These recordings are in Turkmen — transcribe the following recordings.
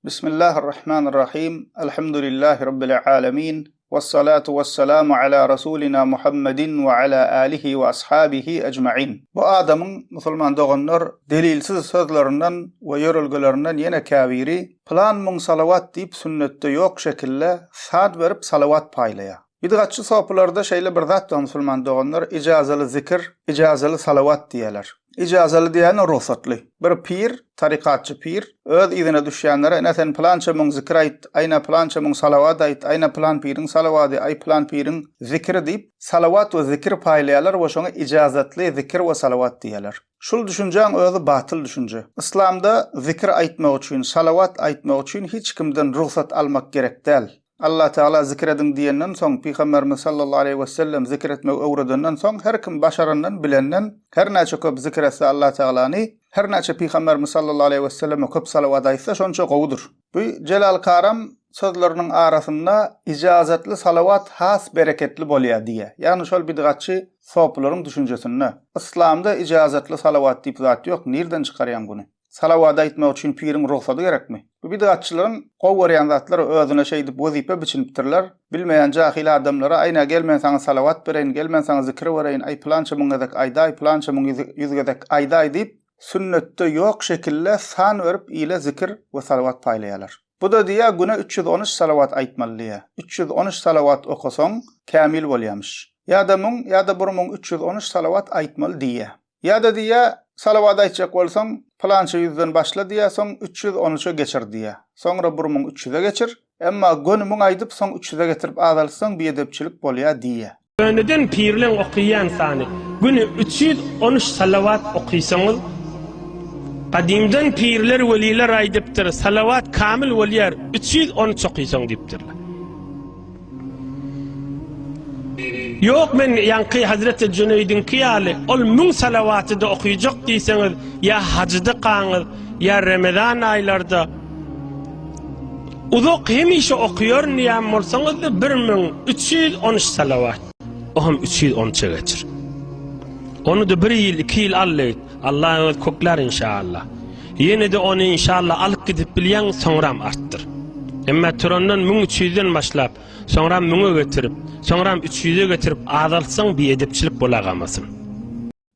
Bismillahirrahmanirrahim. Elhamdülillahi Rabbil alemin. Vessalatu vesselamu ala Rasulina Muhammedin ve ala alihi ve ashabihi ecma'in. Bu adamın musulman doğanlar delilsiz sözlerinden ve yorulgularinden yine kaviri plan mung salavat deyip sünnette yok şekilde saat verip salavat paylaya. Bidgatçı sohpularda şeýle bir zat da musulman doğanlar icazalı zikir, icazalı salavat diýerler. İcazalı diýeni ruhsatly. Bir pir, tarikatçy pir öz izine düşýänlere näsen plança mung zikir aýt, aýna plança mung salavat aýt, aýna plan piriň salavaty, aý plan piriň zikri diýip salavat we zikir paýlaýarlar we şoňa ijazatly zikir we salavat diýerler. Şul düşünjäň özü batyl düşünje. İslamda zikir aýtmak üçin, salavat aýtmak üçin hiç kimden ruhsat almak gerek däl. Allah Teala zikredin diýenden soň Peygamberimiz sallallahu aleyhi ve sellem zikretmek öwredenden soň her kim başarandan bilenden her näçe köp zikretse Allah Teala'ny her näçe Peygamberimiz sallallahu aleyhi ve sellem köp salavat aýtsa şonça gowudur. Bu Celal Karam sözlerinin arasında icazatly salavat has bereketli bolýar diýe. Ýani şol bidgatçy sohpularyň düşünjesinde İslamda icazatly salavat diýip zat ýok. Nerden çykarýan bunu? Salavat aýtmak üçin piriň ruhsaty gerekmi? Bu bidgatçylaryň gowurýan zatlary özüne şeýdip wezipe biçinipdirler. Bilmeýän jahil adamlara aýna gelmen saňa salavat bereýin, gelmen saňa zikir bereýin, aý plança muňa aýda, plança muň ýüzgedek aýda diýip sünnetde ýok şekilde san berip ile zikir we salavat paýlaýarlar. Bu da diýär güne 313 salavat aýtmaly. 313 salavat okusaň kamil bolýarmyş. Ýa-da muň, ýa-da bir muň 313 salavat aýtmaly diýär. Ýa-da diýär salavat aýtjak bolsaň plança ýüzden başla diýär, soň 313'e geçir diýär. Soňra 1300'e geçir. Emma gönümüň aýdyp soň 300'e getirip azalsaň biýedepçilik bolýar diýär. Öňden pirlen okuyan sany güni 313 salavat okuýsaňyz qadimden pirler weliler aýdypdyr, salavat kamil bolýar 313 okuýsaň diýipdirler. Yok men yankı Hazreti Cüneyd'in kıyali ol mün salavatı da okuyacak diyseniz ya hacda kanır ya Ramazan aylarda uzak hemişe okuyor niyam olsanız da 1313 salavat o hem 313'e geçir. Onu da 1 yıl 2 yıl Allah'ın koklar inşallah. Yine de onu inşallah alıp gidip bilen sonram arttır. Emma turandan 1300'den başlap sonra 1000'e getirip sonra 300'e getirip azalsaň bir edepçilik bolagamasyn.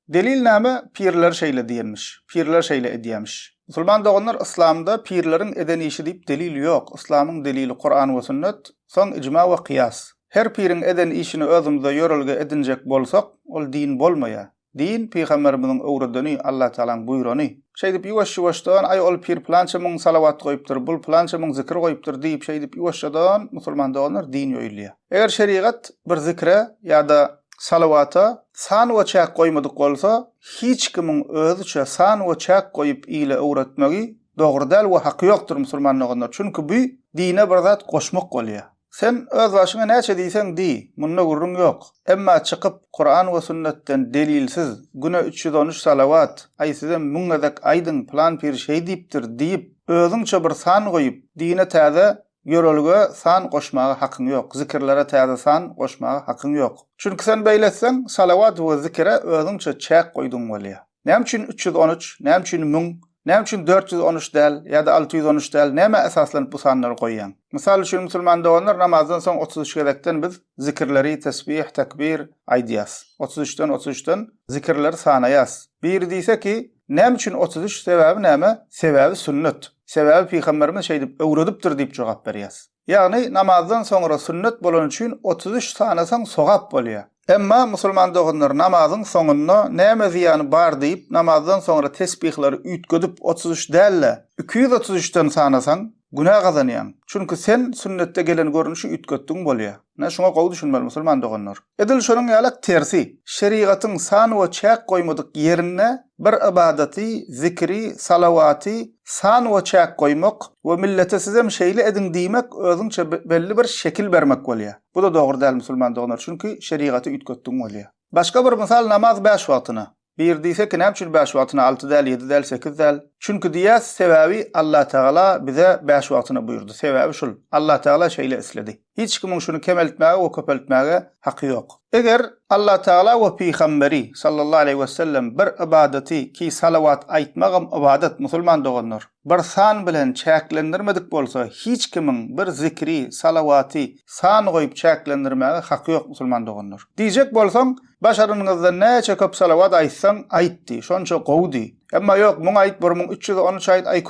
Delil näme? Pirler şeýle diýenmiş. Pirler şeýle edýärmiş. Musulman doganlar İslamda pirleriň eden işi diýip delil ýok. İslamyň delili Kur'an we sünnet, soň icma we kıyas. Her piriň eden işini özümizde ýörelge edinjek bolsak, ol din bolmaýar. Din Peygamberimiziň öwredeni, Allah Taalaň buyrany. Şeýdip ýuwaş-ýuwaşdan ay ol pir plança muň salavat goýupdyr, bul plança muň zikir goýupdyr diýip şeýdip ýuwaşdan musulman doganlar din ýoýulýar. Eger şeriat bir zikre ýa-da salavata san we çäk goýmadyk bolsa, hiç kimiň özüçe san we çäk goýup ile öwretmegi dogry däl we haky ýokdur musulman doganlar. Çünki bu dine bir zat goşmak bolýar. Sen öz başyna näçe diýsen di, munna gurrun ýok. Emma çykyp Kur'an we sünnetten delilsiz güne 313 salavat, aýsydan muňa aýdyn plan bir şey diýipdir diýip özüňçe bir san goýup dine täze ýörelge san goşmagy hakyň ýok. Zikirlere täze san goşmagy hakyň ýok. Çünki sen beýletseň salavat we zikire özüňçe çäk goýdyň bolýar. Näme üçin 313, näme üçin 1000, näme üçin 413 däl ýa-da 613 däl, näme esaslanyp bu sanlary goýýan? Misal üçin musulman doganlar namazdan soň 33 gerekden biz zikirleri, tesbih, tekbir aýdýas. 33'ten zikirleri sanaýas. Bir diýse ki, näme üçin 33 sebäbi näme? Sebäbi sünnet. Sebäbi Peygamberimiz şeýdip öwredipdir diýip jogap berýäs. Ýagny namazdan soňra sünnet bolan üçin 33 sanasaň sogap bolýar. Emma musulman doganlar namazyň soňunda näme ziýany bar diýip namazdan soňra tesbihleri üýtgedip 33 dälle 233'ten sanasaň günah gazanýan. Çünki sen sünnette gelen görnüşi üýtgetdiň bolýar. Ne şoňa gowy düşünmeli musulman doganlar. Edil şonuň ýalak tersi. Şeriatyň san we çäk goýmadyk ýerine bir ibadaty, zikri, salavaty san we çäk goýmak we millete sizem şeýle edin diýmek özüňçe belli bir şekil bermek bolýar. Bu da dogry däl musulman doganlar, çünki şeriaty üýtgetdiň bolýar. Başga bir misal namaz 5 wagtyna. Bir diýse ki, näme üçin 5 wagtyna 6 däl, 7 däl, 8 däl? Çünki diýär sebäbi Allah Taala bize 5 wagtyna buyurdy. Sebäbi şul. Allah Taala şeýle isledi. Hiç kimin şunu kemeltmäge we köpeltmäge haky ýok. Eger Allah Taala we Peýgamberi sallallahu aleyhi ve sellem bir ibadeti ki salawat aýtmagam ibadet musulman doganlar bir san bilen çäklendirmedik bolsa hiç kimin bir zikri salawaty san goýup çäklendirmäge haky ýok musulman doganlar. Diýjek bolsaň başaranyňyzda näçe köp salawat aýtsaň aýtdy, şonça gowdy. Emma ýok, muň aýt 1313 aýt aý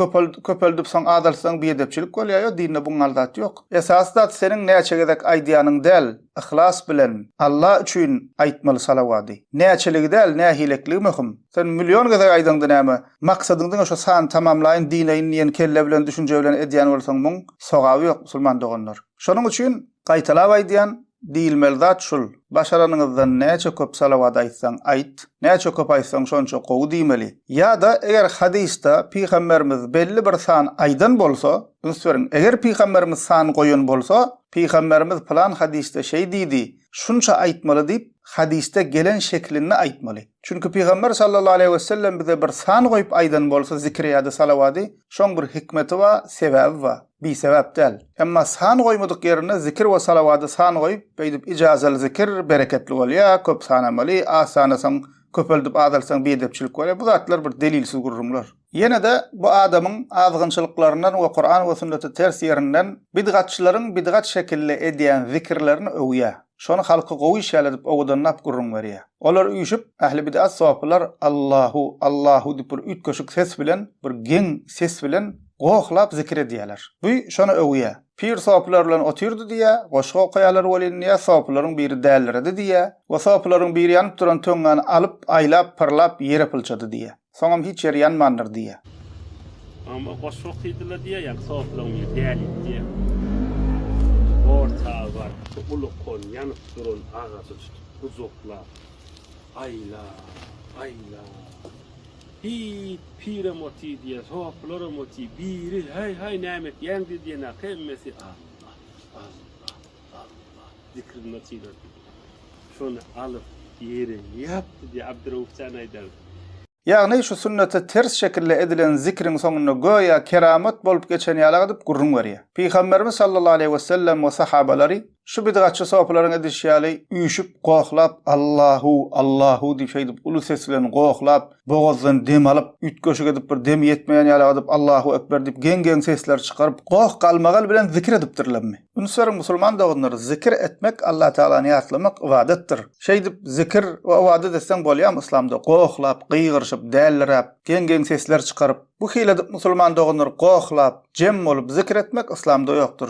köpeldip soň adalsaň biýedepçilik bolýar, dinde buň aldat ýok. Esas zat seniň näçe gedek aýdýanyň del, ihlas bilen Allah üçin aýtmaly salawaty. Näçeligi del, nähilekligi möhüm. Sen milyon gedek aýdýanda näme? Maksadyňdan şo san tamamlaýyn, dineýin ýen kelle bilen düşünje bilen edýän bolsaň muň sogawy ýok musulman doganlar. Şonuň üçin gaýtalap aýdýan diýilmeli zat şul. Başaranyňyzdan näçe köp salawat aýtsaň aýt, näçe köp aýtsaň şonça gowy diýmeli. Ýa-da eger hadisde Peýgamberimiz belli bir san aýdan bolsa, ünsüriň eger Peýgamberimiz san goýun bolsa, Peýgamberimiz plan hadisde şey diýdi, şunça aýtmaly diýip hadisde gelen şeklini aýtmaly. Çünki Peýgamber sallallahu aleyhi ve sellem bize bir san goýup aýdan bolsa zikri ýa-da salawaty, şoň bir hikmeti we sebebi we bir sebäp del. Emma san goýmadyk ýerine zikir we salawaty san goýup beýdip ijazaly zikir bereketli bolýar, köp sanamaly, asanasaň köpeldip adalsaň biýedepçilik bolýar. Bu zatlar bir delilsiz gurrumlar. Yine de bu adamın azgınçılıklarından ve Kur'an ve sünneti ters yerinden bidgatçıların bidgat şekilli edýän zikirlerini öwýär. Şonu halka gowy şäledip owdan nap gurrun berýär. Olar üýüşüp ähli bid'at sowaplar Allahu Allahu diýip bir üç köşük ses bilen, bir geň ses bilen gohlap zikir edýärler. Bu şonu öwýär. Pir sowaplar bilen otyrdy diýä, goşga okaýarlar bolýan sowaplaryň biri dällerdi diýä, we sowaplaryň biri ýanyp duran töňgäni alyp aýlap pyrlap ýere pylçady diýä. Soňam hiç yer ýanmandyr diýä. Ama goşga okýdylar diýä, ýa-da sowaplaryň biri dällerdi diýä. Orta var, uluk kon, yanıp durun, ağası tutup, uzoklar, ayla. Pire moti diye, sohaplara moti, biri, hay nâmet, yendi diye, kemmesi, Allah. Zikrin natiler. Şonu alıp, yeri yaptı diye Abdurrauf Can aýdar. Ýagny şu sünnete ters şekilde edilen zikrin soňuna goýa keramet bolup geçen ýaly adyp gurrun berýär. Peýgamberimiz sallallahu aleyhi ve sellem we sahabalary şu bidgatçy sowaplaryň edişýäli üýüşüp gohlap Allahu diýip şeýdip uly ses bilen gohlap bogazdan dem alyp ütköşük edip bir dem ýetmeýän ýaly adyp Allahu ekber diýip geň sesler çykaryp goh galmagal bilen zikir edipdirlermi? Ünsüriň musulman doganlar zikir etmek Allah Taala ýatlamak ibadetdir. Şeýdip zikir we ibadet etseň bolýar islamda gohlap, gıýgyrşyp, dällerap, geň sesler çykaryp bu hilede musulman doganlar gohlap, jem bolup zikir etmek islamda ýokdur.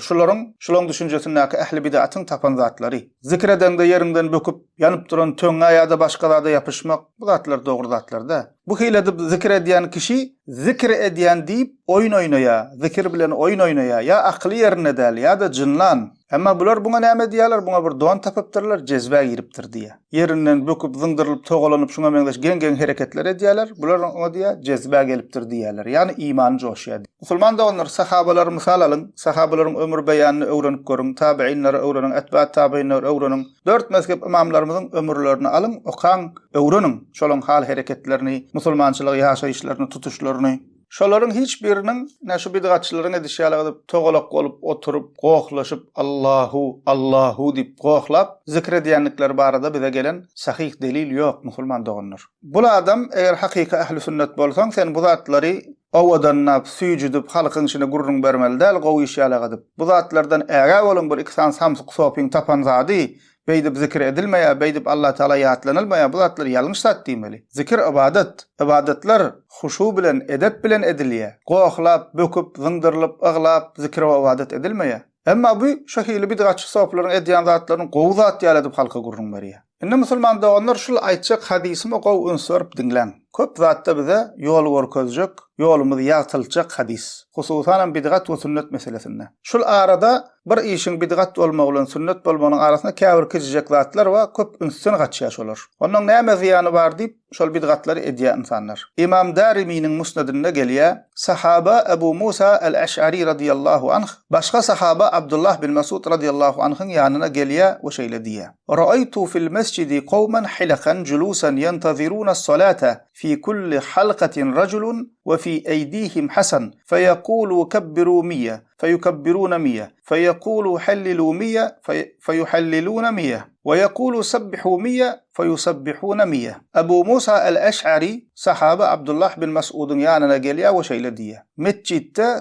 Şularyň düşünjesindäki ähli bid'atyň tapan zatlary. Zikir edende ýerinden böküp, ýanyp duran töňe ýa-da başga zada ýapyşmak bu zatlar dogry zatlarda. Bu hilede zikir edýän kişi zikir edýän diýip oyun oýnaýar, zikir bilen oyun oýnaýar, ýa akly ýerine däl, ýa-da jynlan. Emma bular buňa näme diýerler? Buňa bir don tapypdyrlar, jezbä giripdir diýär. Ýerinden böküp, zyňdyrylyp, togolanyp şuňa meňdeş geň hereketler edýärler. Bular oňa diýär, jezbä gelipdir diýärler. Ýani iman joşýar. Musulman doganlar sahabalar mysal alyň, sahabalaryň ömür beýanyny öwrenip görüň, tabiinleri öwreniň, etbä tabiinleri öwreniň. 4 mezhep imamlarymyzyň ömürlerini alyň, okaň, öwreniň. Şolaryň hal hereketlerini, musulmançylyk ýaşaýyşlaryny, tutuşlaryny. Şolaryň hiç biriniň näşe bidgatçylaryň edişýäli adyp togolak bolup oturup gohlaşyp Allahu diýip gohlap zikir edýänlikler barada bize gelen sahih delil ýok musulman doganlar. Bu adam eger hakyky ähli sünnet bolsaň sen bu zatlary owadan nap süýjüdip halkyň içine gurrun bermeli däl gowy işýäli adyp. Bu zatlardan äge bolun bir iksan samsyk sopyň tapan zady beýdip zikir edilmeýär, beýdip Allah Taala ýatlanylmaýar, bu zatlar ýalňyş zat diýmeli. Zikir ibadet, ibadetler huşu bilen, edep bilen edilýär. Gohlap, böküp, zyňdyrylyp, aglap zikir we ibadet edilmeýär. Emma bu şahili bidgatçy sowaplaryň edýän zatlaryň gowy zat ýaly diýip halka gurrun berýär. Indi musulman doganlar şul aýtjak hadisimi gowy ünsürip dinlen. Köp zatda bize ýol görkezjek, ýolumyzy ýagtyljak hadis. Hususan bidgat we sünnet meselesinde. Şul arada bir işin bidgat bolmagy bilen sünnet bolmanyň arasynda käbir kijek zatlar we köp ünsün gaçýar şolar. Onuň näme ziýany bar diýip şol bidgatlary edýän insanlar. İmam Darimiň musnadynda gelýär, sahaba Ebu Musa el-Eş'ari radiyallahu anh, başga sahaba Abdullah bin Mas'ud radiyallahu anhyň ýanyna gelýär we şeýle diýär. Ra'aytu fil mescidi qawman hilakan julusan yantaziruna as-salata في كل حلقة رجل وفي أيديهم حسن فيقولوا كبروا 100 فيكبرون 100 فيقولوا حللوا 100 فيحللون 100 ويقولوا سبحوا 100 فيسبحون 100. أبو موسى الأشعري صحابة عبد الله بن مسعود يعني نجليا وشيلدية متجتا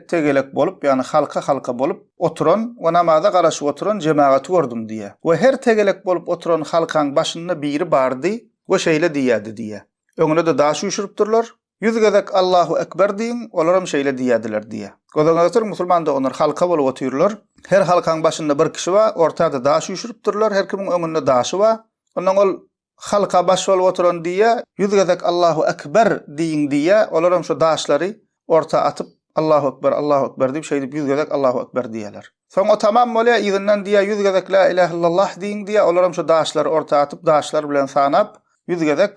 تغلق بولب يعني خلق بولب oturan ve namaza qarşı oturan cemaat gördüm diye. Ve her tegelek bolup oturan halkın başında biri bardı ve şeyle diyedi diye. Öňüne de daş üşürüpdirler. Yüzgedek Allahu Ekber deyin, olaram şeyle diyediler diye. Godanatır musulman da onlar halka bolup otururlar. Her halkın başında bir kişi var, ortada daş üşürüpdirler. Her kimin öňünde daşı var. Ondan ol halka baş bolup oturan diye, yüzgedek Allahu Ekber deyin diye, olaram şu daşları orta atıp Allahu Ekber deyip şey deyip yüzgedek Allahu Ekber diyeler. Sonra tamam bolya izinden diye yüzgedek la ilahe illallah deyin diye, olaram şu daşları orta atıp daşlar bilen sanap yüzgedek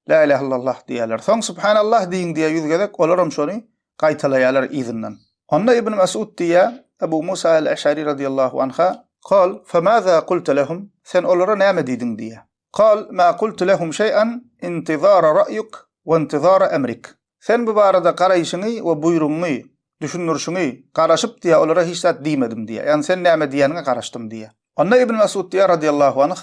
la ilahe illallah diyeler. Sonra subhanallah deyin diye yüzgedek olaram şonu qaytalayalar izinden. Onda İbn Mesud diye Ebu Musa el-Eş'ari radiyallahu anha قال فماذا قلت لهم sen olara näme diýdiň diye. قال ما قلت لهم شيئا انتظار رأيك وانتظار أمرك. Sen bu barada garaýşyňy we buýrugyňy, düşünürşüňi garaşyp diye olara hiç zat diýmedim diye. Yani sen näme diýeniňe garaşdym diye. Onda İbn Mesud diye radiyallahu anh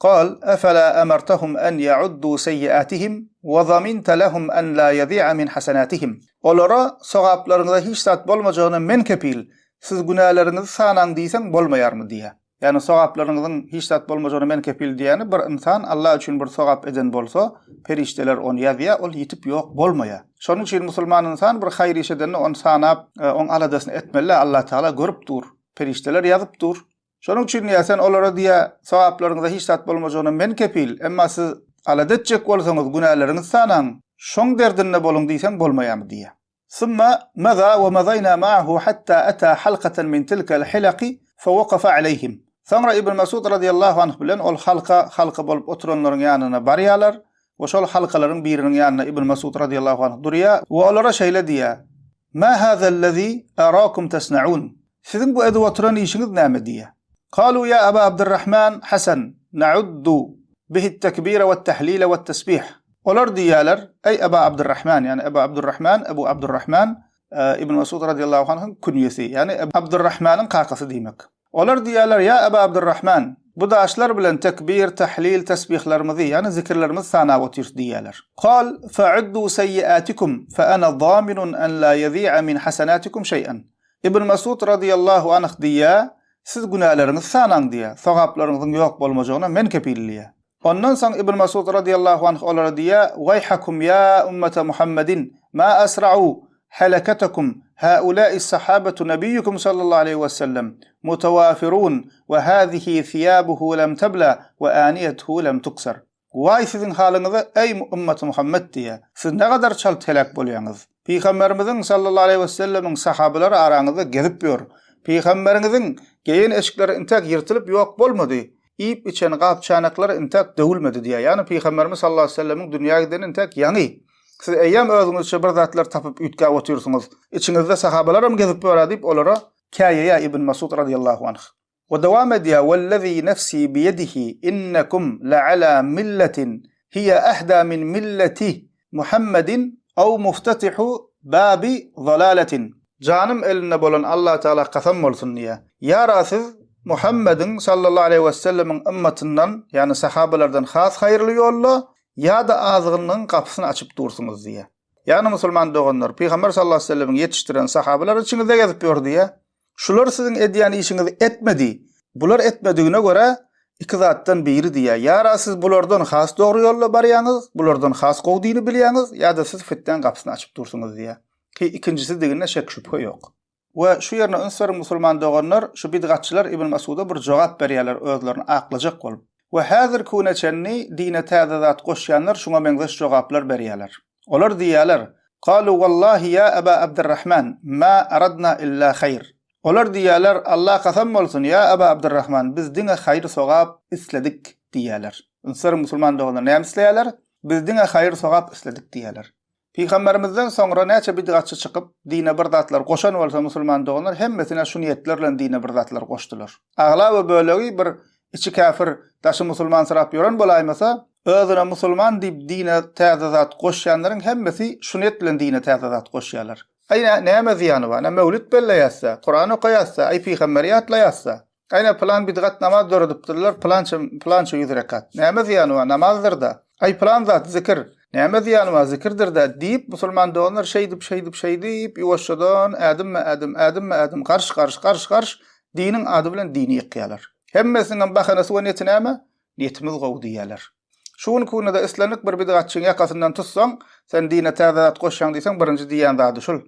قال أفلا أمرتهم أن يعدوا سيئاتهم وضمنت لهم أن لا يضيع من حسناتهم. Olara sowaplarynda hiç zat bolmajagyny men kepil, siz günahlarınızı sanan diýsen bolmaýarmy diye. Yani sowaplarynızın hiç zat bolmajagyny men kepil diýeni bir insan Allah üçin bir sowap eden bolsa, perişteler onu ýazýar, ol ýitip ýok bolmaýar. Şonuň üçin musulman insan bir haýr iş edeni on sanap, on aladasyny etmeli, Allah Taala görüp dur. Perişteler ýazyp dur. Şonuň üçin sen olara diýe sowaplarynızda hiç zat bolmajagyny men kepil, emma siz aladatjek bolsaňyz günahlarynızı sanan, şoň derdinde boluň diýsen bolmaýarmy diye. ثم مضى ومضينا معه حتى أتى حلقة من تلك الحلق فوقف عليهم. Sonra İbn Mesud radiyallahu anh bilen ol halka bolup oturanlaryň ýanyna barýarlar. O şol halkalaryň biriniň ýanyna İbn Mesud radiyallahu anh durýar we olara şeýle diýär. Ma hazallezî araakum tasna'un. Sizin bu edip oturan işiniz näme diýär. Qalu ya Aba Abdurrahman Hasan na'uddu bihi at-takbir we at-tahlil we at-tasbih. Olar diýerler, ey Aba Abdurrahman, yani Aba Abdurrahman, Ebu Abdurrahman İbn Mesud radiyallahu anh'ın künyesi, yani Abdurrahman'ın kakası demek. Olar diýerler, ya Aba Abdurrahman, bu daşlar bilen tekbir, tahlil, tesbihlerimizi, yani zikirlerimizi sana otur diýerler. Qal fa'uddu sayyi'atikum fa ana daminun an la yadhi'a min hasanatikum şey'an. İbn Mesud radiyallahu anh diýär, siz günahlarınızı sanan diýär, sowaplarynızın ýok bolmajagyna men kepilliýär. Ondan soň İbn Mesud radiyallahu anh olara diýär: "Wayhakum ya ummata Muhammedin ma asra'u halakatakum haula'i as-sahabatu nabiyyukum sallallahu aleyhi ve sellem mutawafirun ve hadihi thiyabuhu lam tabla ve aniyatuhu lam tuksar." Why sizin halyňyzy ey ummat Muhammed diýär. Siz ne kadar çalt helak bolýaňyz. Peygamberimiziň sallallahu aleyhi ve sellemiň sahabalary araňyzda gezip ýör. Peygamberiňiziň geýen eşikleri intak ýyrtylyp ýok bolmady. İp içen gap çanaklar intak döwülmedi diye. Yani Peygamberimiz sallallahu aleyhi ve sellemin dünýäge giden intak ýany. Siz eýem özüňizçe bir zatlar tapyp ütkä oturýarsyňyz. İçiňizde sahabalarym gezip ýörer diýip olara käýe İbn Mesud radiyallahu anh. Ve dewam edýär: "Wallazi nafsi biyadihi innakum la'ala millatin hiya ahda min millati Muhammedin aw muftatihu babi zalalatin." Canım elinde bolan Allah Taala kasam bolsun diye. Ya siz Muhammedin sallallahu aleyhi ve sellemin ümmetinden, yani sahabelerden has hayırlı yolla ya da azgınlığın kapısını açıp dursunuz diye. Yani musulman doğanlar, Peygamber sallallahu aleyhi ve sellemin yetiştiren sahabeler içinizde gezip yor diye. Şular sizin ediyen işinizi etmedi. Bular etmediğine göre iki zattan biri diye. Ya siz bulardan has doğru yolla baryanız, bulardan has kovdiğini bilýäňiz ya da siz fitnenin kapısını açıp dursunuz diye. Ki ikincisi diğine şek şüphe yok. Ve şu yerine ünsür musulman doğanlar, şu bidgatçılar İbn Mesud'a bir cevap berýärler özlerini aklajak bolup. Ve häzir küneçenni dine täzezat goşýanlar şuňa meňzeş jogaplar berýärler. Olar diýärler: "Qalu wallahi ya Aba Abdurrahman ma aradna illa hayr." Olar diýärler: "Allah kasam bolsun ya Aba Abdurrahman, biz diňe haýr sogap isledik" diýärler. Ünsür musulman doğanlar näme isleýärler? Biz diňe haýr sogap isledik diýärler. Peygamberimizden sonra näçe bidgatçy çykyp dine bir zatlar goşan bolsa musulman doğanlar hemmesine şu niýetlerle dine bir zatlar goşdylar. Agla we bölegi bir içi kafir daşy musulman sırap ýören bolaýmasa, özüne musulman diýip dine täze zat goşýanlaryň hemmesi şunet bilen dine täze zat goşýarlar. Aýna näme ziýany bar? Mevlüt belleýärse, Kur'an okaýarsa, aý peýgamberi ýatlaýarsa, aýna plan bidgat namaz döredipdirler, plança 100 rekat. Näme ziýany bar? Namazdyr da. Aý plan zat zikir. Näme ziýany bar? Zikirdir da diýip musulman doganlar şeydip ýuwaşdan adım garş diniň ady bilen dini ýykýarlar. Hemmesiniň bahanasy we niyeti näme? Niyetimiz gowy diýerler. Şuň kunada islenik bir bidgatçyň ýakasyndan tutsaň, sen dine täze zat goşýan diýsen, birinji diýen zady şul.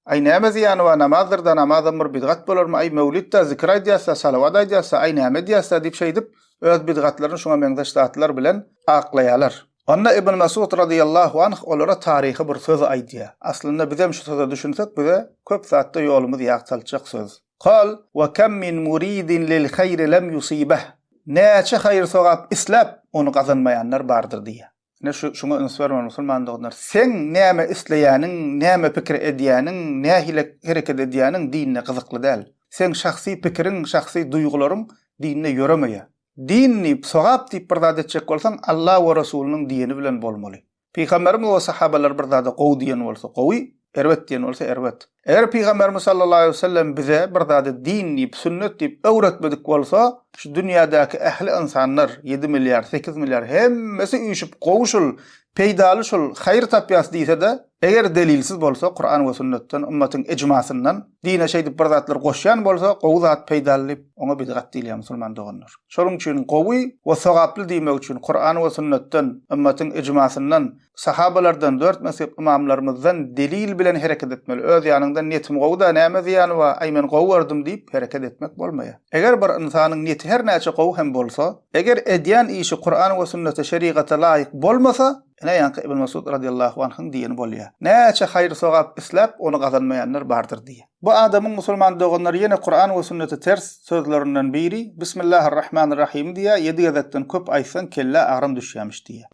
Aý näme ziýany bar? Namazdyr da, namazdan bir bidgat bolarmy? Aý mevlütde zikir aýdýarsa, salawat aýdýarsa, aý näme diýärse diýip şeydip öz bidgatlaryny şoňa meňzeşdatlar bilen aklaýarlar. Onda Ibn Mas'ud radiyallahu anh olara tarihi bir söz aýdýar. Aslında bizem şu söze düşünsek bize köp zatda ýolumyz ýagtylacak söz. Qal wa kam min muridin lil hayri lam yusibah. Näçe hayır sogap islap onu gazanmayanlar bardyr diýär. Ne şuňa önswermen musulmandygylar. Sen näme isleýäniň, näme pikir edýäniň, nähile hereket edýäniň dinine gyzykly däl. Sen şahsy pikiriň, şahsy duýgularyň dinine ýöremeýär. Dinni sogap diýip bir zat etjek bolsaň, Allah we Rasulynyň dini bilen bolmaly. Peýgamberimiz we sahabalar bir zat gowy diýen bolsa gowy, erwet diýen bolsa erwet. Eger Peýgamberimiz sallallahu aleyhi ve sellem bize bir zat dinni, sünnet diýip öwretmedik bolsa, şu dünýädäki ähli insanlar 7 milyar, 8 milyar hemmesi üýüşüp gowuşul, peýdaly şol hayır tapýasy diýse-de, eger delilsiz bolsa Kur'an we sünnetden, ummatyň ijmasyndan dine şeýdip bir zatlar goşýan bolsa, gowy zat peýdalyp oňa bidgat diýilýär musulman doganlar. Şonuň üçin gowy we sogaply diýmek üçin Kur'an we sünnetden, ummatyň ijmasyndan, sahabalardan, 4 mezhep imamlarymyzdan delil bilen hereket etmeli. Öz ýanyndan niýetim gowy da näme diýýany we aýmen gowy berdim diýip hereket etmek bolmaýar. Eger bir insanyň niýeti her näçe gowy hem bolsa, eger edýän işi Kur'an we sünnete şeriata laýyk bolmasa, ene ýanky Ibn Mas'ud radiyallahu anhyň diýeni bolýar. Näçe hayır sogap islap onu gazanmaýanlar bardyr diýär. Bu adamyň musulman doganlar ýene Kur'an we sünnete ters sözlerinden biri Bismillahirrahmanirrahim diýär. 7 gezekden köp aýtsan kelle agram düşýärmiş diýär.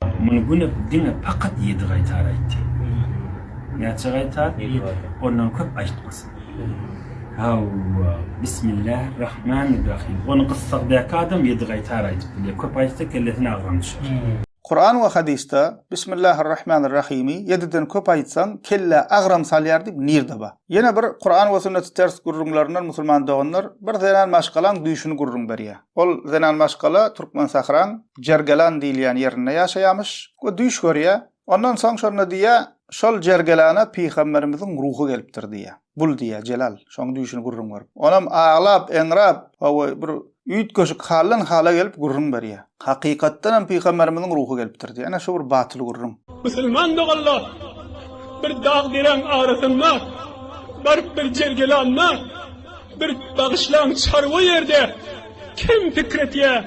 Bunu dine fakat 7 gaýtar aýtdy. Näçe gaýtar? Ondan köp aýtmasyn. Bismillahirrahmanirrahim. Onu gyssaňda adam 7 gaýtar aýtyp, köp aýtsa kellesine agram düşýär. Kur'an we hadisde Bismillahirrahmanirrahim 7den köp aýtsaň kelle agram salýar diýip nirde ba. Ýene bir Kur'an we sünnet ters gurrunlaryndan musulman doganlar bir zenan maşgalan duýşuny gurrun berýär. Ol zenan maşgala Türkmen Sahran Jergelan diýilýän ýerinde ýaşaýarmyş we duýş görýär. Ondan soň şonu diýär, şol Jergelana peýgamberimiziň ruhy gelipdir diýär. Bul diýär Celal, şoň duýşuny gurrun berip. Onam ağlap, enrap we bir üýt köşük hala gelip gurrun berýär. Hakykatdan peýgamberimiziň ruhy gelipdir diýär. Ana şu bir batyl gurrun. Musulman doganlar bir dağ diren arasynda bir Jergelanna bir bagışlan çarwa ýerde kim fikretýär?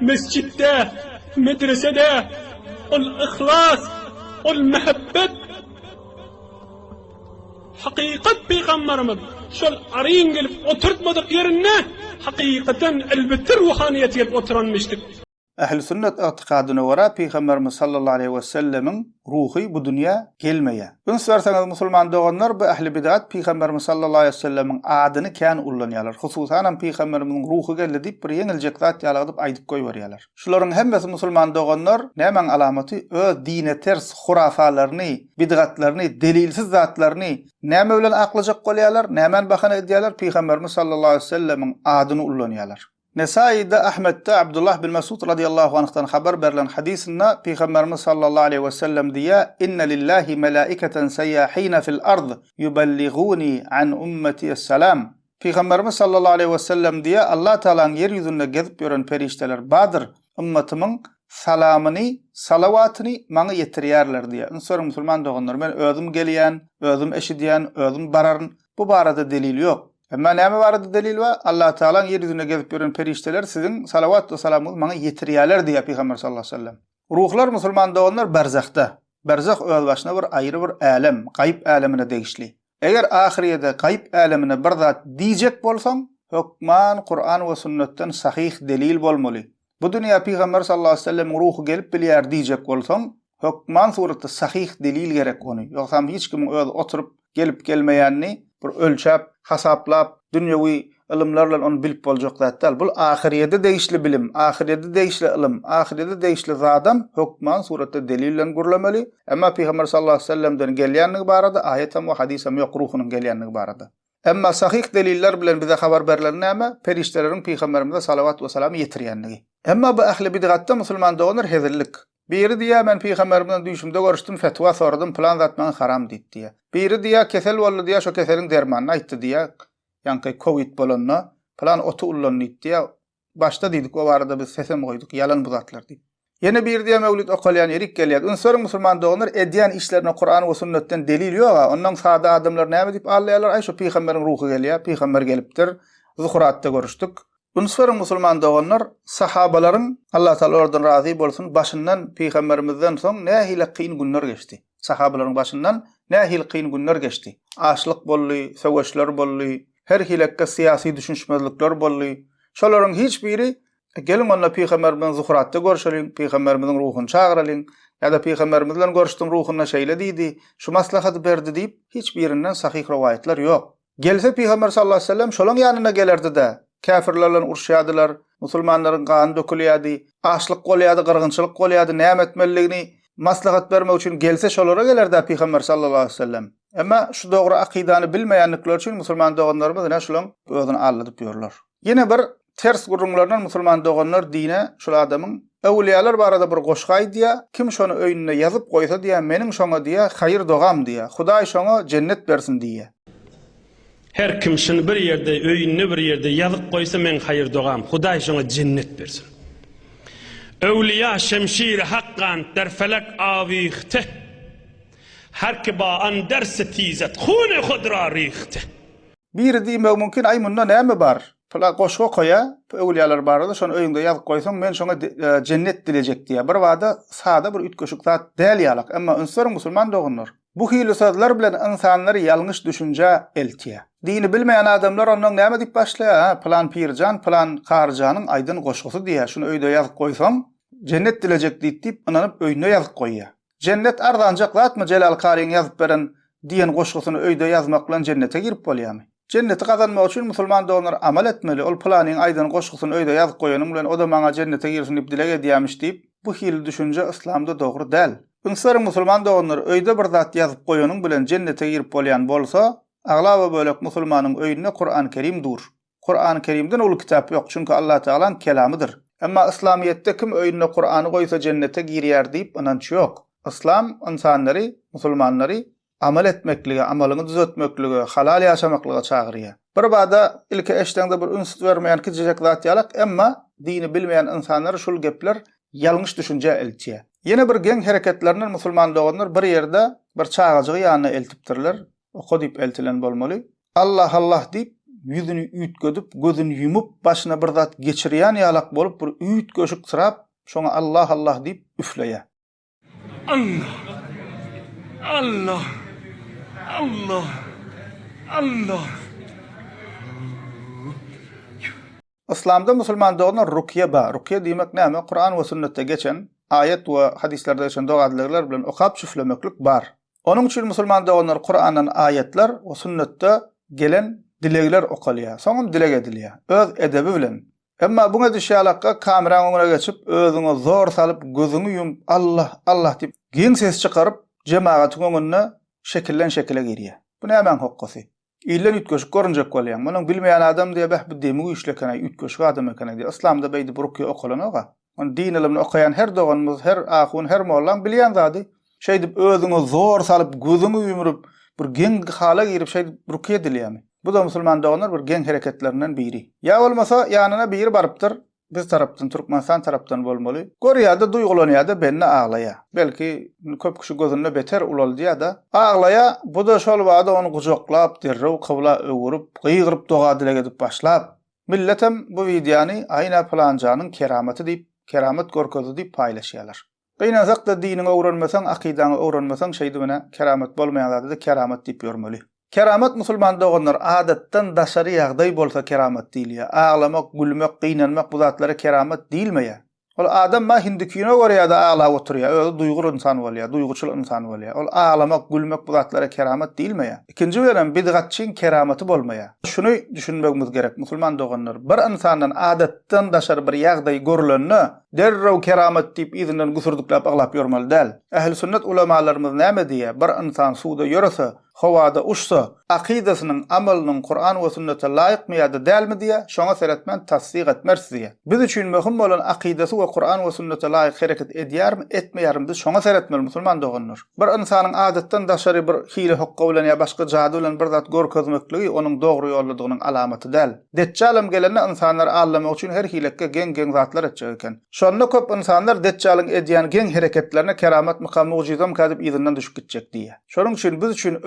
Mesjitde, medresede, ol ihlas, ol muhabbet hakikat peýgamberimiz şol aryn gelip oturtmadyk ýerine hakikaten elbette ruhaniyet gelip oturanmışdyk. Ähli sünnet etiqadyna görä Peýgamberimiz sallallahu aleyhi we sellemiň ruhy bu dünýä gelmeýär. Bunu sorsaňyz musulman doganlar bu ähli bid'at Peýgamberimiz sallallahu aleyhi we sellemiň adyny kän ullanýarlar. Hususan Peýgamberimiň ruhy geldi diýip bir ýeňiljek zat ýalyp aýdyp goýberýärler. Şolaryň hemmesi musulman doganlar nämen alamaty öz dine ters hurafalaryny, bid'atlaryny, delilsiz zatlaryny näme bilen aklyjak bolýarlar, nämen bahana edýärler Peýgamberimiz sallallahu aleyhi we sellemiň adyny ullanýarlar. Nesai'de Ahmet'te Abdullah bin Mas'ud radiyallahu anh'tan haber verilen hadisinde Peygamberimiz sallallahu aleyhi ve sellem diye inne lillahi melaiketen seyyahine fil ard yuballighuni an ummeti es-salam. Peygamberimiz sallallahu aleyhi ve sellem diye Allah Teala'nın yeryüzünde gezip gören perişteler badır ümmetimin salamını, salavatını bana yetirýärler diye. Sonra musulman doganlar men özüm gelýän, özüm eşidýän, özüm bararyn bu barada delil yok. Ama näme barada delil var? Allah Teala'nın yeryüzünde gezip gören perişteler sizin salavat ve salamını bana yetirýärler diye Peygamber sallallahu aleyhi ve sellem. Ruhlar musulman doganlar berzahda. Berzah öz başına bir ayrı bir alem, gayb alemine degişli. Eger ahiriyede gayb alemine bir zat diýjek bolsaň, hukman Kur'an we sünnetten sahih delil bolmaly. Bu dünýä Peygamber sallallahu aleyhi ve sellem ruhu gelip bilýär diýjek bolsaň, hukman suratda sahih delil gerek ony. Ýoksa hiç kim öz oturup gelip gelmeýänni bir ölçäp, hasaplap, dünýäwi ilmlerle onu bilip boljak zat däl. Bul ahiriyede değişli bilim, ahiriyede değişli ilim, ahiriyede değişli zadam hukman suratda delillen gurlamaly. Emma Peygamber sallallahu aleyhi ve sellem'den gelýänligi barada ayetem we hadisem ýok ruhunyň gelýänligi barada. Emma sahih deliller bilen bize habar berilen näme? Perişteleriň Peygamberimize salavat we salam ýetirýänligi. Emma bu ahli bid'atda musulman doganlar hezirlik. Biri diýär men Peygamberimden düşümde görüşdüm, fetwa sordum, plan zatman haram diýdi diýär. Biri diýär kesel boldy diýär, şo keseliň dermanyny aýtdy diýär. Ýa-ni Covid bolanna plan otu ullandy diýär. Başda diýdik o barada biz sesem goýduk, yalan bu zatlar diýip. Yine bir diye mevlid okalyan erik gelýär. Ünsör musulman doganlar edýän işlerine Kur'an we sünnetden delil ýok. Ondan sada adamlar näme diýip allaýarlar? Ay şu peýgamberiň ruhy gelýär, peýgamber gelipdir. Zuhuratda görüşdik. Ünsör musulman doganlar sahabalaryň Allah taala oradan razy bolsun başyndan peýgamberimizden soň nähile kyn günler geçdi. Sahabalaryň başyndan nähile kyn günler geçdi. Açlyk boldy, söwüşler boldy, her hilekde siyasi düşünşmezlikler boldy. Şolaryň hiç biri gelin onunla Peygamberimizden zuhuratda görüşelim, Peygamberimizin ruhunu çağıralım, ya da Peygamberimizden görüştüm ruhuna şeyle deydi, şu maslahatı berdi deyip hiçbirinden sahih rivayetler yok. Gelse Peygamber sallallahu aleyhi ve sellem şolun yanına gelerdi de, kafirlerle urşayadılar, musulmanların kanı dökülüyadi, açlık goluyadi, kırgınçılık goluyadi, näme etmeliligini maslahat vermek için gelse şolara gelerdi Peygamber sallallahu aleyhi ve sellem. Ama şu doğru akidany bilmeýänlikler için musulman doganlarymyz näme şolun özüni alladyp ýörler. Yine bir ters gurrunlardan musulman doganlar dine şol adamyň awliyalar barada bir goşgaý diýär, kim şonu öýüne ýazyp goýsa diýär, meniň şoňa diýär, haýyr dogam diýär, Hudaý şoňa cennet bersin diýär. Her kim şunu bir yerde, öýünni bir yerde ýazyp goýsa men haýyr dogam, Hudaý şoňa cennet bersin. Awliya şemşir hakkan derfelek awihte. Her ki ba an derse tizet, khune khudra rihte. Bir diýmek mümkin, ay munda näme bar? Pula goşga koya, awliyalar barada şonu öýüňde ýazyp goýsaň men şoňa cennet dilejek diýär. Bir wada sada bir ütköşük zat däl ýalak, emma ünsür musulman doganlar. Bu hili sözler bilen insanlary ýalňyş düşünje eltýär. Dini bilmeýän adamlar ondan näme diýip başlaýar? Plan pirjan, plan karjanyň aýdyn goşgusy diýär. Şunu öýde ýazyp goýsaň cennet dilejek diýip inanyp öýüne ýazyp goýýar. Cennet ardanjak zatmy Celal Karyň ýazyp beren diýen goşgusyny öýde ýazmak bilen cennete girip bolýarmy? Cenneti kazanmak için musulman doganlar amal etmeli. Ol planyň aýdyn goşgusyny öýde ýazyp goýanyň bilen o da maňa cennete girsin diýip dilek edýärmiş diýip bu hili düşünje islamda dogry däl. Ünsür musulman doganlar öýde bir zat ýazyp goýanyň bilen cennete girip bolýan bolsa, aglaby bölek musulmanyň öýüne Kur'an-ı Kerim dur. Kur'an-ı Kerimden ol kitap ýok, çünki Allah Taala'nın kelamydyr. Emma İslamiyetde kim öýüne Kur'any goýsa cennete girýär diýip inanç ýok. İslam insanlary, musulmanlary amal etmeklige, amalyny düzeltmeklige, halal ýaşamaklyga çagyrýar. Bir bada ilki eşdeňde bir ünsüt bermeýän kijek zat ýalak, emma dini bilmeýän insanlar şol gepler ýalňyş düşünje eltýär. Yine bir geň hereketlerinden musulman doganlar bir ýerde bir çagajagy ýanyna eltipdirler. Oku diýip eltilen bolmaly. Allah Allah diýip ýüzüni üýtgödüp, gözüni yumup, başyna bir zat geçirýän ýalak bolup bir üýt göşük sırap, şoňa Allah Allah diýip üfleýär. Allah, Allah, Allah, Allah. İslamda musulman doganlar rukye ba. Rukye diýmek näme? Kur'an we sünnetde geçen ayet we hadislerde geçen dogadlyklar bilen okap şüflemeklik bar. Onun için musulman doganlar Kur'an'dan ayetler we sünnetde gelen dilekler okalýar. Soňra dilek edilýär. Öz edebi bilen. Emma buňa düşýälakka kameraň öňüne geçip özüňe zor salyp gözüňi yum Allah Allah diýip giň ses çykaryp jemaatyň öňüne şekillen şekile girýär. Bu näme hokkusy? İllen ütköşük görünjek bolýar. Munyň bilmeýän adam diýip bäh bu demi işlekenä ütköşük adam ekene diýip İslamda beýdi burukky okulanyga. On din ilimini okayan her doganymyz, her ahun, her mollan bilýän zady. Şeý diýip özüňe zor salyp gözüňi yumrup bir giň hala girip şeý burukky edilýärmi? Bu da musulman doganlar bir geň hereketlerinden biri. Ya bolmasa ýanyna biri barypdyr. Biz tarapdan, Türkmenistan tarapdan bolmaly. Gorýada duýgulanýa-da benne aglaýa. Belki köp kişi gözünde beter ulaldy-da. Aglaýa, bu da şol wagda onu gujoklap, derrew kybla öwürüp, gyýgyryp doga dilek edip başlap. Milletem bu widiýany aýna planjanyň keramaty diýip, keramat görkezi diýip paýlaşýarlar. Gynazak da dinini öwrenmeseň, akidany öwrenmeseň şeýdi mene keramat bolmaýan zady keramat diýip ýörmeli. Keramat musulman doganlar adatdan daşary ýagdaý bolsa keramat diýilýär. Ağlamak, gülmek, gynanmak bu zatlara keramat diýilmeýär. Ol adam ma hindikine göre ya da ağlap oturýar, özi duýgur insan bolýar, duýguçyl insan bolýar. Ol ağlamak, gülmek bu zatlara keramet diýilmeýär. Ikinji bilen bidgatçyň kerameti bolmaýar. Şuny düşünmegimiz gerek musulman doganlar. Bir insandan adatdan daşar bir ýagdaý görülende derrew keramet diýip izinden gusurdukläp aglap ýörmeli däl. Ähli sünnet ulamalarymyz näme diýär? Bir insan suwda ýörese, howada uçsa, akidasynyň, amalynyň Qur'an we sünnete laýyk mı ýa-da dälmi diýe, şoňa seretmen tasdiq etmersiz diýe. Biz üçin möhüm bolan akidasy we Qur'an we sünnete laýyk hereket edýärmi, etmeýärmi biz şoňa seretmeli musulman doganlar. Bir insanyň adatdan daşary bir hile hokka bilen ýa başga jady bilen bir zat görkezmekligi onuň dogry ýoldadygynyň alamaty däl. Deccalam gelende insanlar allamak üçin her hilekke geň zatlar etjek eken. Şonda köp insanlar deccalyň edýän geň hereketlerine keramet mykam mucizam kazyp izinden düşüp gitjek diýe. Şonuň üçin biz üçin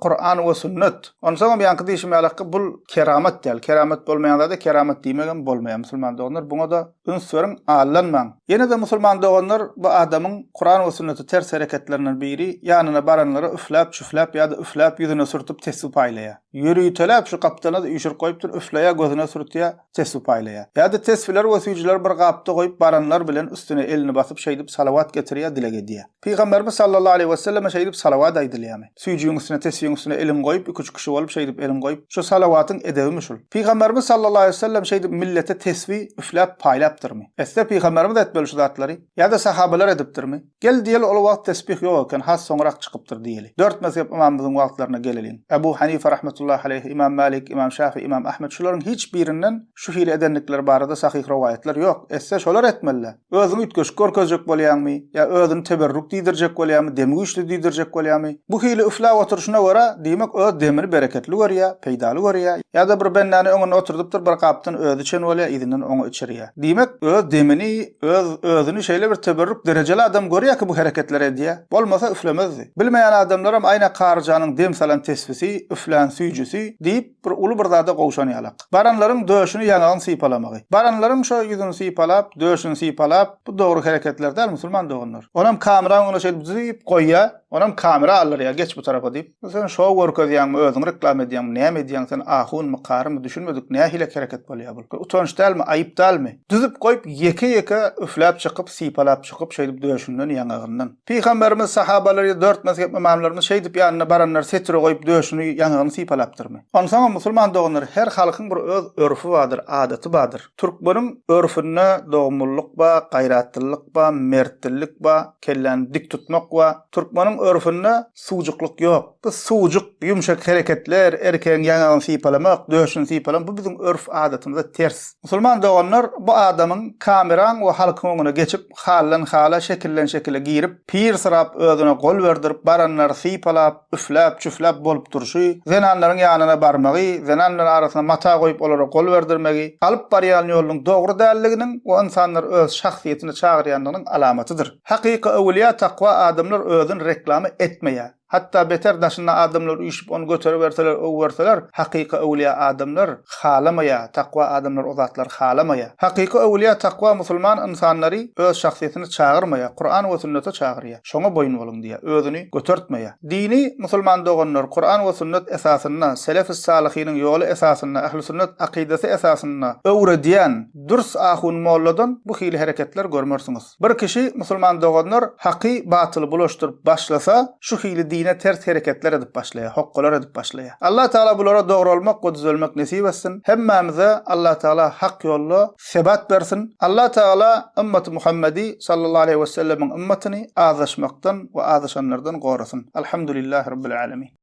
Qur'an we sünnet. Onsoň ýa-da diýişmeleki bul keramet däl. Keramet bolmaýanda da keramet diýmegen bolmaýar musulman doganlar. Buňa da ünsüriň allanmaň. Ýene de musulman doganlar bu adamyň Qur'an we sünneti ters hereketlerinden biri ýanyna baranlary üfläp, çüfläp ýa-da üfläp ýüzüne sürtüp tesbih aýlaýar. Ýürüýtelep şu gapdana da ýüşür goýupdyr, üfläýär, gözüne sürtýär, tesbih aýlaýar. Ýa-da tesbihler we süýjiler bir gapda goýup baranlar bilen üstüne elini basyp şeýdip salawat getirýär, dile gedýär. Peygamberimiz sallallahu aleyhi we sellem şeýdip salawat aýdylýarmy? Süýjiň üstüne tesbihiň üstüne elin goýup, iki üç kişi bolup şeýdip elin goýup, şu salawatyň edebimi şol. Peygamberimiz sallallahu aleyhi we sellem şeýdip millete tesbih üfläp paýlapdyrmy? Esde Peygamberimiz etmeli şu zatlary ýa-da sahabalar edipdirmi? Gel diýeli ol wagt tesbih ýok eken, has soňrak çykypdyr diýeli. 4 mezhep imamymyzyň wagtlaryna gelelim. Ebu Hanife rahmetullahi aleyhi, İmam Malik, İmam Şafii, İmam Ahmed şolaryň hiç birinden şu hile edenlikler barada sahih rivayetler ýok. Esde şolar etmeliler. Özüňi ütgeş görkezjek bolýarmy ýa özüni teberrük diýdirjek bolýarmy, demi güýçli diýdirjek bolýarmy? Bu hile üfläp oturuşuna göre diýmek öz demiri bereketli görýär, peýdaly görýär. Ýa-da bir bennany öňüne oturdypdyr, bir kapdan özi içen bolýar, izinden oňa içerýär. Diýmek öz demini, özüni şeýle bir teberrük derejeli adam görýär ki bu hereketler edýär. Bolmasa üflemezdi. Bilmeýän adamlar hem aýna karjanyň dem salan tesbisi, üflän süýjüsi diýip bir uly bir zada gowşanýarlar. Baranlaryň döşüni ýanagyny sypalamagy. Baranlaryň şo ýüzüni sypalap, döşüni sypalap, bu dogry hereketler däl musulman doganlar. Onam kamera oňa şeýle diýip goýýar. Onam kamera alır ya, geç bu tarafa diýip. Sen şo görkezýärmi, özüň reklam edýärmi, näme edýäň sen ahun mı, karym düşünmedik, näme hilek hereket bolýar bu? Utanç dälmi, aýyp dälmi? Düzüp goýup ýeke-ýeke üfläp çykyp, sypalap çykyp şeýdip döşünden ýanagyndan. Peygamberimiz sahabalary 4 mezhep imamlaryny şeýdip ýanyna baranlar setire goýup döşüni ýanagyny sypalapdyrmy? Onsoň musulman doganlar her halkyň bir öz örfü bardyr, adaty bardyr. Türkmeniň örfüne dogmullyk ba, gaýratlylyk ba, mertlik ba, kellän dik tutmak ba, Türkmeniň örfüne suwjuklyk ýok. Bu suwjuk, ýumşak hereketler, erkeň ýanagyny sypalamak, döşüni sypalamak bu bizim örf adatymyza ters. Musulman doganlar bu adamyň kameran we halkyň öňüne geçip, hallan hala, şekillen şekile girip, pir sırap özüne gol berdirip, baranlar sypalap, üfläp, çüfläp bolup durşy, zenanlaryň ýanyna barmagy, zenanlar arasyna mata goýup olara gol berdirmegi, alyp barýan ýolunyň dogry dälliginiň we insanlar öz şahsiýetini çagyrýanlygynyň alamatydyr. Hakyky awliýa takwa adamlar özüni reklamy etmeýär. Hatta beter daşına adamlar uyuşup onu götürüp verseler, o verseler, haqiqi awliya adamlar halamaya, takwa adamlar o zatlar halamaya. Haqiqi awliya takwa musulman insanları öz şahsiyetini çağırmaya, Kur'an ve sünnete çağırıya. Şoňa boyun bolun diye, özünü götürtmaya. Dini musulman doganlar Kur'an ve sünnet esasına, selef-i salihinin yolu esasına, ahl-i sünnet akidesi esasına öwrediyen dürs ahun molladan bu hili hareketler görmersiniz. Bir kişi musulman doganlar haqi batılı bulaştırıp başlasa, şu hili dine ters hareketler edip başlaya, hokkular edip başlaya. Allah Teala bulara doğru olmak ve düzelmek nasip etsin. Hemmemize Allah Teala hak yollu sebat versin. Allah Teala ümmeti Muhammedi sallallahu aleyhi ve sellemin ümmetini azlaşmaktan ve azlaşanlardan korasın. Elhamdülillahi Rabbil alemin.